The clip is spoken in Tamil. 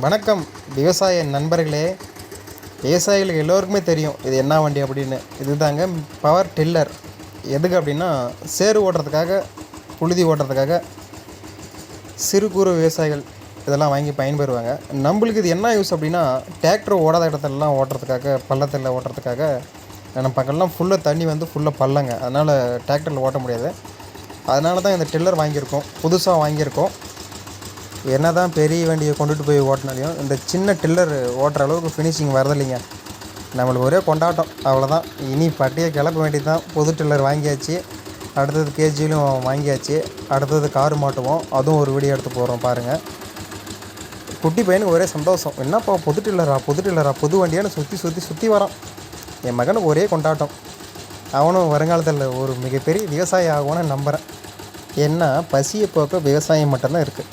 வணக்கம் விவசாய நண்பர்களே. விவசாயிகளுக்கு எல்லோருக்குமே தெரியும் இது என்ன வண்டி அப்படின்னு. இது தாங்க பவர் டில்லர். எதுக்கு அப்படின்னா சேறு ஓட்டுறதுக்காக, புழுதி ஓட்டுறதுக்காக சிறு குறு விவசாயிகள் இதெல்லாம் வாங்கி பயன்பெறுவாங்க. நம்மளுக்கு இது என்ன யூஸ் அப்படின்னா, டிராக்டர் ஓடாத இடத்துலலாம் ஓட்டுறதுக்காக, பள்ளத்தில் ஓட்டுறதுக்காக. நம்ம பக்கம்லாம் ஃபுல்லாக தண்ணி வந்து ஃபுல்லாக பள்ளங்க, அதனால் டிராக்டரில் ஓட்ட முடியாது. அதனால தான் இந்த டில்லர் வாங்கியிருக்கோம், புதுசாக வாங்கியிருக்கோம். என்ன தான் பெரிய வண்டியை கொண்டுட்டு போய் ஓட்டினாலையும் இந்த சின்ன டில்லர் ஓட்டுற அளவுக்கு ஃபினிஷிங் வரதில்லைங்க. நம்மளுக்கு ஒரே கொண்டாட்டம், அவ்வளோதான். இனி பட்டியை கிளப்ப வேண்டியது தான். புது டில்லர் வாங்கியாச்சு, அடுத்தது கேஜியிலும் வாங்கியாச்சு. அடுத்தது காரு மாட்டுவோம், அதுவும் ஒரு வீடியோ எடுத்து போடுறோம் பாருங்கள். குட்டி பையனுக்கு ஒரே சந்தோஷம். என்னப்பா புது டில்லரா புது வண்டியான்னு சுற்றி வரான். என் மகனுக்கு ஒரே கொண்டாட்டம். அவனும் வருங்காலத்தில் ஒரு மிகப்பெரிய விவசாயி ஆகுவான்னு நம்புகிறேன். ஏன்னா பசியை போக்க விவசாயம் மட்டும்தான் இருக்குது.